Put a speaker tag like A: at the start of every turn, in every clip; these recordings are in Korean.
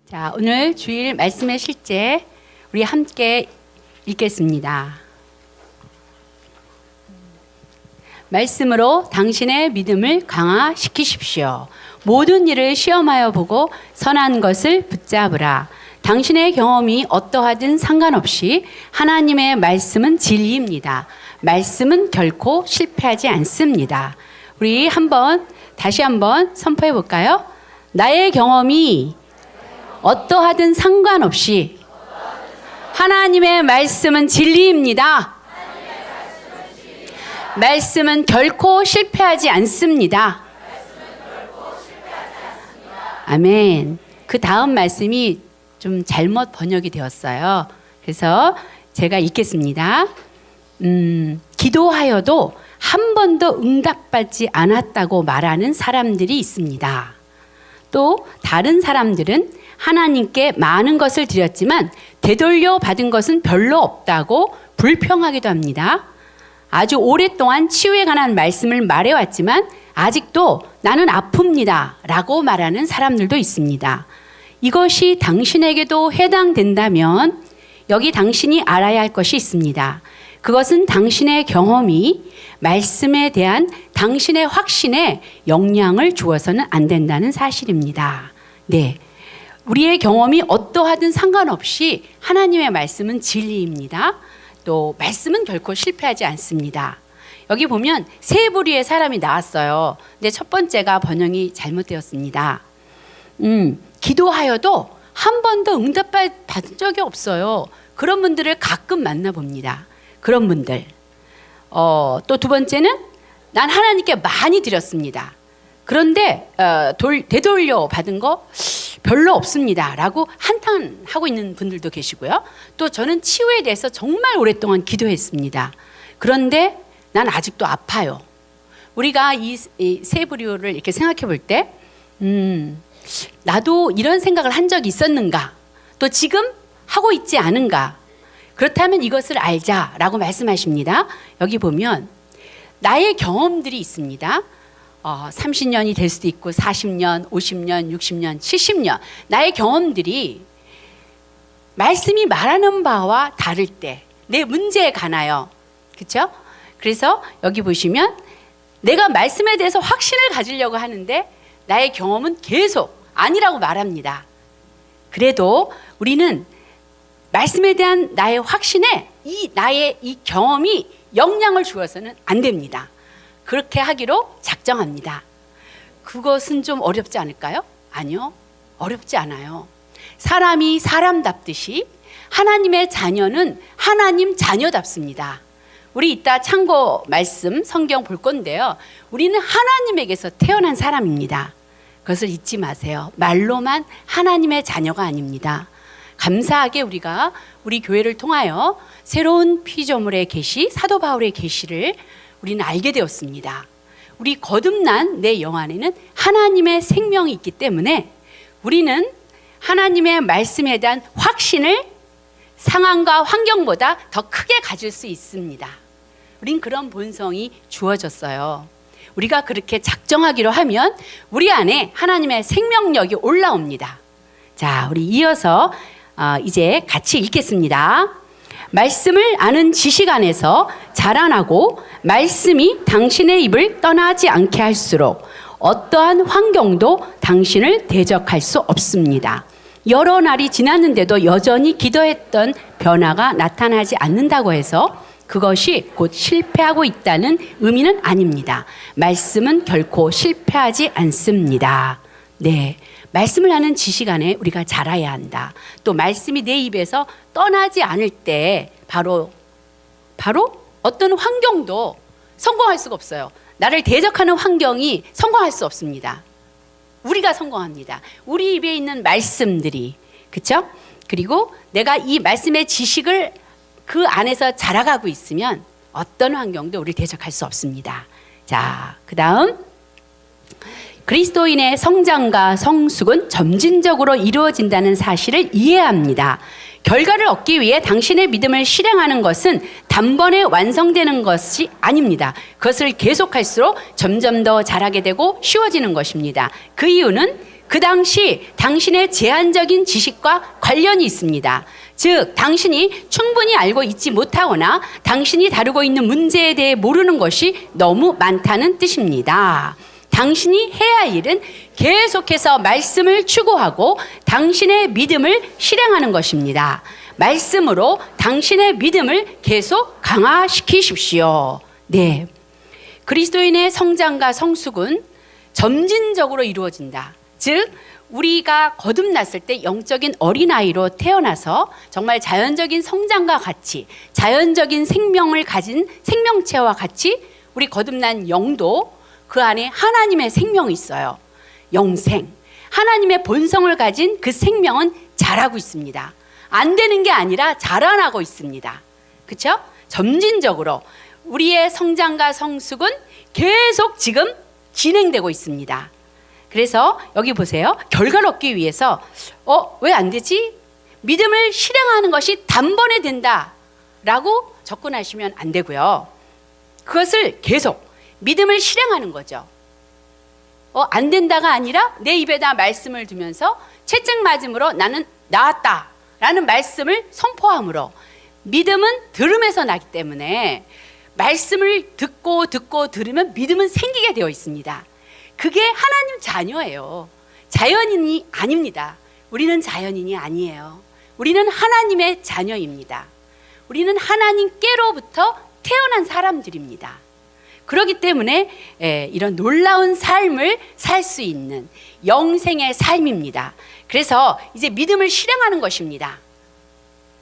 A: 자, 오늘 주일 말씀의 실제 우리 함께 읽겠습니다. 말씀으로 당신의 믿음을 강화시키십시오. 모든 일을 시험하여 보고 선한 것을 붙잡으라. 당신의 경험이 어떠하든 상관없이 하나님의 말씀은 진리입니다. 말씀은 결코 실패하지 않습니다. 우리 다시 한번 선포해 볼까요? 나의 경험이 어떠하든 상관없이 하나님의 말씀은 진리입니다. 말씀은 결코 실패하지 않습니다. 아멘. 그 다음 말씀이 좀 잘못 번역이 되었어요. 그래서 제가 읽겠습니다. 기도하여도 한 번도 응답받지 않았다고 말하는 사람들이 있습니다. 또 다른 사람들은 하나님께 많은 것을 드렸지만 되돌려 받은 것은 별로 없다고 불평하기도 합니다. 아주 오랫동안 치유에 관한 말씀을 말해왔지만 아직도 나는 아픕니다 라고 말하는 사람들도 있습니다. 이것이 당신에게도 해당된다면 여기 당신이 알아야 할 것이 있습니다. 그것은 당신의 경험이 말씀에 대한 당신의 확신에 영향을 주어서는 안 된다는 사실입니다. 네. 우리의 경험이 어떠하든 상관없이 하나님의 말씀은 진리입니다. 또 말씀은 결코 실패하지 않습니다. 여기 보면 세 부류의 사람이 나왔어요. 근데 첫 번째가 번역이 잘못되었습니다. 기도하여도 한 번도 응답받은 적이 없어요. 그런 분들을 가끔 만나봅니다. 그런 분들. 또 두 번째는 난 하나님께 많이 드렸습니다. 그런데 되돌려 받은 거 별로 없습니다 라고 한탄하고 있는 분들도 계시고요. 또 저는 치유에 대해서 정말 오랫동안 기도했습니다. 그런데 난 아직도 아파요. 우리가 이 세 부류를 이렇게 생각해 볼 때 나도 이런 생각을 한 적이 있었는가? 또 지금 하고 있지 않은가? 그렇다면 이것을 알자라고 말씀하십니다. 여기 보면 나의 경험들이 있습니다. 30년이 될 수도 있고 40년, 50년, 60년, 70년 나의 경험들이 말씀이 말하는 바와 다를 때 내 문제에 관하여 그렇죠? 그래서 여기 보시면 내가 말씀에 대해서 확신을 가지려고 하는데 나의 경험은 계속 아니라고 말합니다. 그래도 우리는 말씀에 대한 나의 확신에 나의 이 경험이 영향을 주어서는 안 됩니다. 그렇게 하기로 작정합니다. 그것은 좀 어렵지 않을까요? 아니요. 어렵지 않아요. 사람이 사람답듯이 하나님의 자녀는 하나님 자녀답습니다. 우리 이따 참고 말씀 성경 볼 건데요. 우리는 하나님에게서 태어난 사람입니다. 그것을 잊지 마세요. 말로만 하나님의 자녀가 아닙니다. 감사하게 우리가 우리 교회를 통하여 새로운 피조물의 계시, 사도 바울의 계시를 우리는 알게 되었습니다. 우리 거듭난 내 영 안에는 하나님의 생명이 있기 때문에 우리는 하나님의 말씀에 대한 확신을 상황과 환경보다 더 크게 가질 수 있습니다. 우린 그런 본성이 주어졌어요. 우리가 그렇게 작정하기로 하면 우리 안에 하나님의 생명력이 올라옵니다. 자, 우리 이어서 이제 같이 읽겠습니다. 말씀을 아는 지식 안에서 자라나고 말씀이 당신의 입을 떠나지 않게 할수록 어떠한 환경도 당신을 대적할 수 없습니다. 여러 날이 지났는데도 여전히 기도했던 변화가 나타나지 않는다고 해서 그것이 곧 실패하고 있다는 의미는 아닙니다. 말씀은 결코 실패하지 않습니다. 네. 말씀을 하는 지식 안에 우리가 자라야 한다. 또 말씀이 내 입에서 떠나지 않을 때 바로 어떤 환경도 성공할 수가 없어요. 나를 대적하는 환경이 성공할 수 없습니다. 우리가 성공합니다. 우리 입에 있는 말씀들이 그렇죠? 그리고 내가 이 말씀의 지식을 그 안에서 자라가고 있으면 어떤 환경도 우리를 대적할 수 없습니다. 자, 그 다음 그리스도인의 성장과 성숙은 점진적으로 이루어진다는 사실을 이해해야 합니다. 결과를 얻기 위해 당신의 믿음을 실행하는 것은 단번에 완성되는 것이 아닙니다. 그것을 계속할수록 점점 더 잘하게 되고 쉬워지는 것입니다. 그 이유는 그 당시 당신의 제한적인 지식과 관련이 있습니다. 즉, 당신이 충분히 알고 있지 못하거나 당신이 다루고 있는 문제에 대해 모르는 것이 너무 많다는 뜻입니다. 당신이 해야 할 일은 계속해서 말씀을 추구하고 당신의 믿음을 실행하는 것입니다. 말씀으로 당신의 믿음을 계속 강화시키십시오. 네. 그리스도인의 성장과 성숙은 점진적으로 이루어진다. 즉, 우리가 거듭났을 때 영적인 어린아이로 태어나서 정말 자연적인 성장과 같이, 자연적인 생명을 가진 생명체와 같이 우리 거듭난 영도 그 안에 하나님의 생명이 있어요. 영생. 하나님의 본성을 가진 그 생명은 자라고 있습니다. 안 되는 게 아니라 자라나고 있습니다. 그렇죠? 점진적으로 우리의 성장과 성숙은 계속 지금 진행되고 있습니다. 그래서 여기 보세요. 결과를 얻기 위해서 왜 안 되지? 믿음을 실행하는 것이 단번에 된다라고 접근하시면 안 되고요. 그것을 계속 믿음을 실행하는 거죠. 안 된다가 아니라 내 입에다 말씀을 두면서 채찍 맞음으로 나는 나았다라는 말씀을 선포함으로, 믿음은 들음에서 나기 때문에 말씀을 듣고 들으면 믿음은 생기게 되어 있습니다. 그게 하나님 자녀예요. 자연인이 아닙니다. 우리는 자연인이 아니에요. 우리는 하나님의 자녀입니다. 우리는 하나님께로부터 태어난 사람들입니다. 그렇기 때문에 이런 놀라운 삶을 살 수 있는 영생의 삶입니다. 그래서 이제 믿음을 실행하는 것입니다.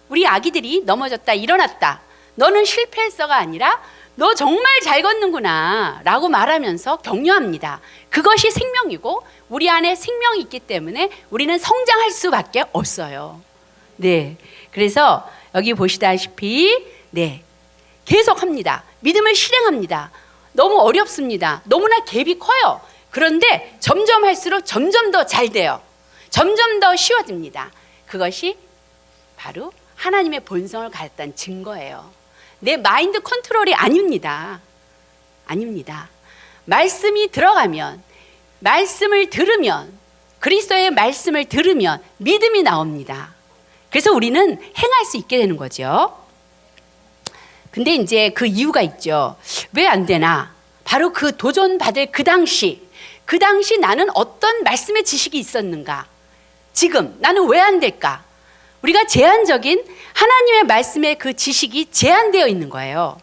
A: 우리 아기들이 넘어졌다 일어났다, 너는 실패했어가 아니라 너 정말 잘 걷는구나 라고 말하면서 격려합니다. 그것이 생명이고 우리 안에 생명이 있기 때문에 우리는 성장할 수밖에 없어요. 네, 그래서 여기 보시다시피 계속합니다. 믿음을 실행합니다. 너무 어렵습니다. 너무나 갭이 커요. 그런데 점점 할수록 점점 더 잘 돼요. 점점 더 쉬워집니다. 그것이 바로 하나님의 본성을 가졌다는 증거예요. 내 마인드 컨트롤이 아닙니다. 아닙니다. 말씀이 들어가면, 말씀을 들으면, 그리스도의 말씀을 들으면 믿음이 나옵니다. 그래서 우리는 행할 수 있게 되는 거죠. 근데 이제 그 이유가 있죠. 왜 안 되나? 바로 그 도전받을 그 당시 나는 어떤 말씀의 지식이 있었는가? 지금 나는 왜 안 될까? 우리가 제한적인 하나님의 말씀의 그 지식이 제한되어 있는 거예요.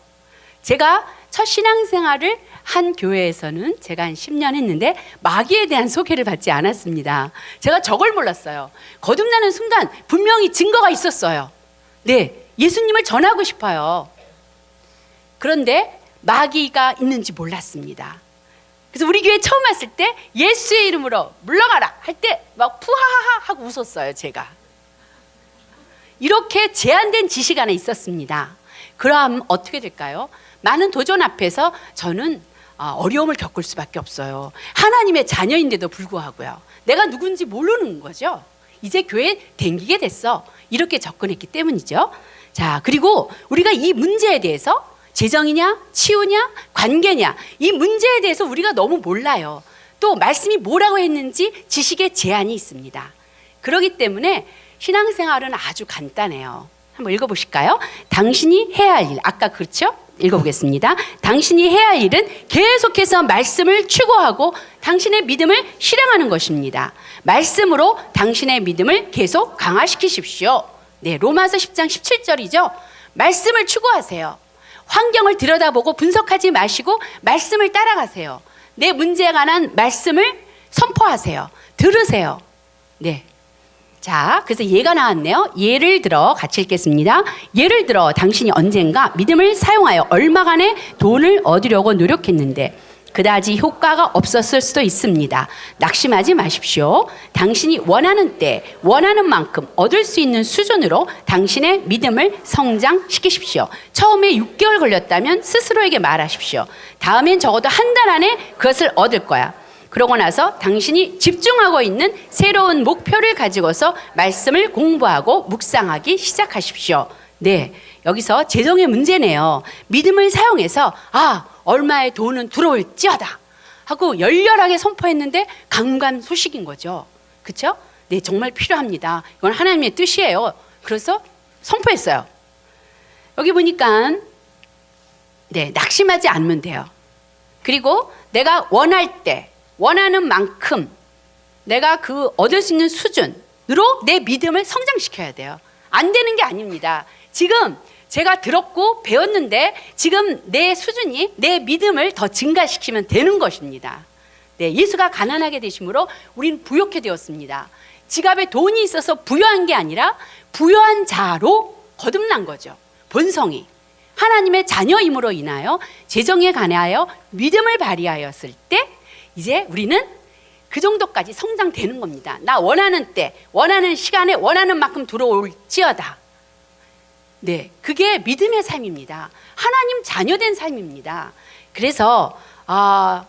A: 제가 첫 신앙생활을 한 교회에서는 제가 한 10년 했는데 마귀에 대한 소개를 받지 않았습니다. 제가 저걸 몰랐어요. 거듭나는 순간 분명히 증거가 있었어요. 네, 예수님을 전하고 싶어요. 그런데 마귀가 있는지 몰랐습니다. 그래서 우리 교회 처음 왔을 때 예수의 이름으로 물러가라 할 때 막 푸하하하 하고 웃었어요. 제가 이렇게 제한된 지식 안에 있었습니다. 그럼 어떻게 될까요? 많은 도전 앞에서 저는 어려움을 겪을 수밖에 없어요. 하나님의 자녀인데도 불구하고요. 내가 누군지 모르는 거죠. 이제 교회에 댕기게 됐어. 이렇게 접근했기 때문이죠. 자, 그리고 우리가 이 문제에 대해서 재정이냐, 치유냐, 관계냐, 이 문제에 대해서 우리가 너무 몰라요. 또 말씀이 뭐라고 했는지 지식에 제한이 있습니다. 그렇기 때문에 신앙생활은 아주 간단해요. 한번 읽어보실까요? 당신이 해야 할 일, 아까 그렇죠? 읽어보겠습니다. 당신이 해야 할 일은 계속해서 말씀을 추구하고 당신의 믿음을 실행하는 것입니다. 말씀으로 당신의 믿음을 계속 강화시키십시오. 네, 로마서 10장 17절이죠. 말씀을 추구하세요. 환경을 들여다보고 분석하지 마시고 말씀을 따라가세요. 내 문제에 관한 말씀을 선포하세요. 들으세요. 네. 자, 그래서 예가 나왔네요. 예를 들어 같이 읽겠습니다. 예를 들어 당신이 언젠가 믿음을 사용하여 얼마간의 돈을 얻으려고 노력했는데 그다지 효과가 없었을 수도 있습니다. 낙심하지 마십시오. 당신이 원하는 때 원하는 만큼 얻을 수 있는 수준으로 당신의 믿음을 성장시키십시오. 처음에 6개월 걸렸다면 스스로에게 말하십시오. 다음엔 적어도 한 달 안에 그것을 얻을 거야. 그러고 나서 당신이 집중하고 있는 새로운 목표를 가지고서 말씀을 공부하고 묵상하기 시작하십시오. 네, 여기서 재정의 문제네요. 믿음을 사용해서 얼마의 돈은 들어올지어다 하고 열렬하게 선포했는데 강간 소식인 거죠. 그렇죠? 네, 정말 필요합니다. 이건 하나님의 뜻이에요. 그래서 선포했어요. 여기 보니까 네, 낙심하지 않으면 돼요. 그리고 내가 원할 때 원하는 만큼 내가 그 얻을 수 있는 수준으로 내 믿음을 성장시켜야 돼요. 안 되는 게 아닙니다. 지금 제가 들었고 배웠는데 지금 내 수준이 내 믿음을 더 증가시키면 되는 것입니다. 네, 예수가 가난하게 되심으로 우리는 부욕해 되었습니다. 지갑에 돈이 있어서 부유한 게 아니라 부유한 자로 거듭난 거죠. 본성이 하나님의 자녀임으로 인하여 재정에 관하여 믿음을 발휘하였을 때 이제 우리는 그 정도까지 성장되는 겁니다. 나 원하는 때 원하는 시간에 원하는 만큼 들어올지어다. 네, 그게 믿음의 삶입니다. 하나님 자녀된 삶입니다. 그래서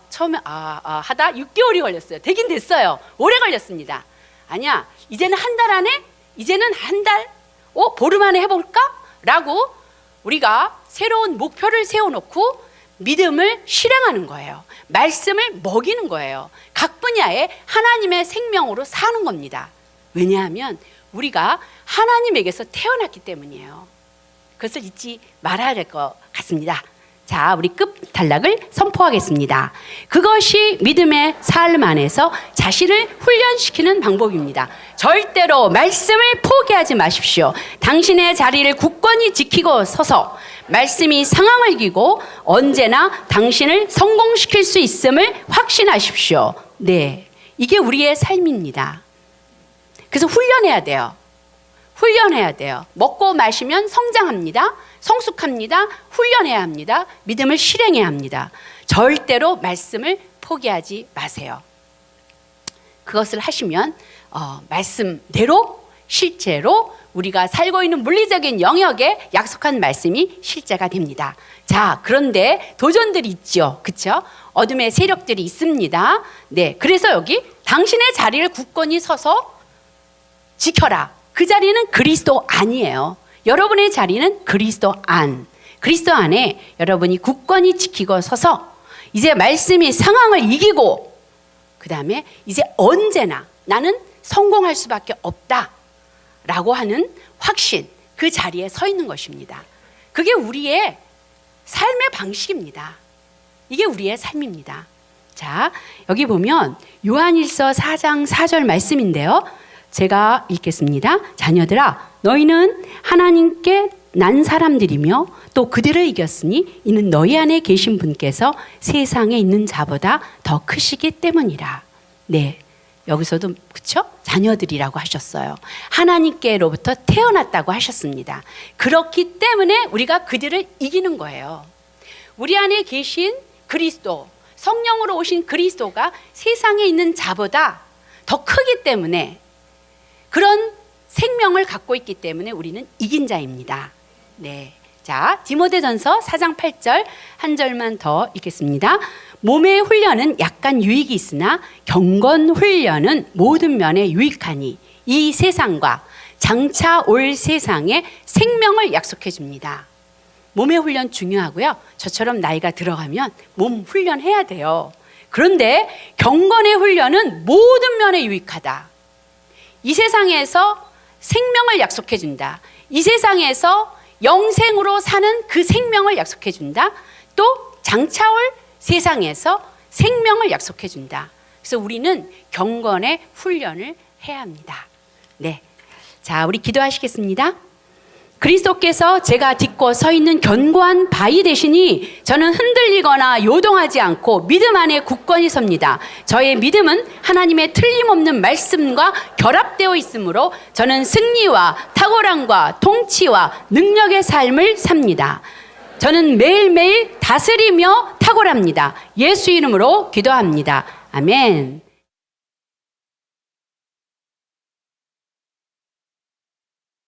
A: 처음에 하다 6개월이 걸렸어요. 되긴 됐어요. 오래 걸렸습니다. 아니야, 이제는 한 달 안에, 이제는 한 달, 보름 안에 해볼까? 라고 우리가 새로운 목표를 세워놓고 믿음을 실행하는 거예요. 말씀을 먹이는 거예요. 각 분야에 하나님의 생명으로 사는 겁니다. 왜냐하면 우리가 하나님에게서 태어났기 때문이에요. 그것을 잊지 말아야 될 것 같습니다. 자, 우리 끝단락을 선포하겠습니다. 그것이 믿음의 삶 안에서 자신을 훈련시키는 방법입니다. 절대로 말씀을 포기하지 마십시오. 당신의 자리를 굳건히 지키고 서서 말씀이 상황을 이기고 언제나 당신을 성공시킬 수 있음을 확신하십시오. 네, 이게 우리의 삶입니다. 그래서 훈련해야 돼요. 훈련해야 돼요. 먹고 마시면 성장합니다. 성숙합니다. 훈련해야 합니다. 믿음을 실행해야 합니다. 절대로 말씀을 포기하지 마세요. 그것을 하시면 말씀대로 실제로 우리가 살고 있는 물리적인 영역에 약속한 말씀이 실제가 됩니다. 자, 그런데 도전들이 있죠. 그렇죠? 어둠의 세력들이 있습니다. 네, 그래서 여기 당신의 자리를 굳건히 서서 지켜라. 그 자리는 그리스도 안이에요. 여러분의 자리는 그리스도 안. 그리스도 안에 여러분이 굳건히 지키고 서서 이제 말씀이 상황을 이기고 그 다음에 이제 언제나 나는 성공할 수밖에 없다 라고 하는 확신, 그 자리에 서 있는 것입니다. 그게 우리의 삶의 방식입니다. 이게 우리의 삶입니다. 자, 여기 보면 요한일서 4장 4절 말씀인데요. 제가 읽겠습니다. 자녀들아, 너희는 하나님께 난 사람들이며 또 그들을 이겼으니 이는 너희 안에 계신 분께서 세상에 있는 자보다 더 크시기 때문이라. 네, 여기서도 그렇죠? 자녀들이라고 하셨어요. 하나님께로부터 태어났다고 하셨습니다. 그렇기 때문에 우리가 그들을 이기는 거예요. 우리 안에 계신 그리스도, 성령으로 오신 그리스도가 세상에 있는 자보다 더 크기 때문에 그런 생명을 갖고 있기 때문에 우리는 이긴 자입니다. 네, 자, 디모데전서 4장 8절 한 절만 더 읽겠습니다. 몸의 훈련은 약간 유익이 있으나 경건 훈련은 모든 면에 유익하니 이 세상과 장차 올 세상에 생명을 약속해 줍니다. 몸의 훈련 중요하고요. 저처럼 나이가 들어가면 몸 훈련해야 돼요. 그런데 경건의 훈련은 모든 면에 유익하다. 이 세상에서 생명을 약속해 준다. 이 세상에서 영생으로 사는 그 생명을 약속해 준다. 또 장차 올 세상에서 생명을 약속해 준다. 그래서 우리는 경건의 훈련을 해야 합니다. 네, 자, 우리 기도하시겠습니다. 그리스도께서 제가 딛고 서 있는 견고한 바위 되시니 저는 흔들리거나 요동하지 않고 믿음 안에 굳건히 섭니다. 저의 믿음은 하나님의 틀림없는 말씀과 결합되어 있으므로 저는 승리와 탁월함과 통치와 능력의 삶을 삽니다. 저는 매일매일 다스리며 탁월합니다. 예수 이름으로 기도합니다. 아멘.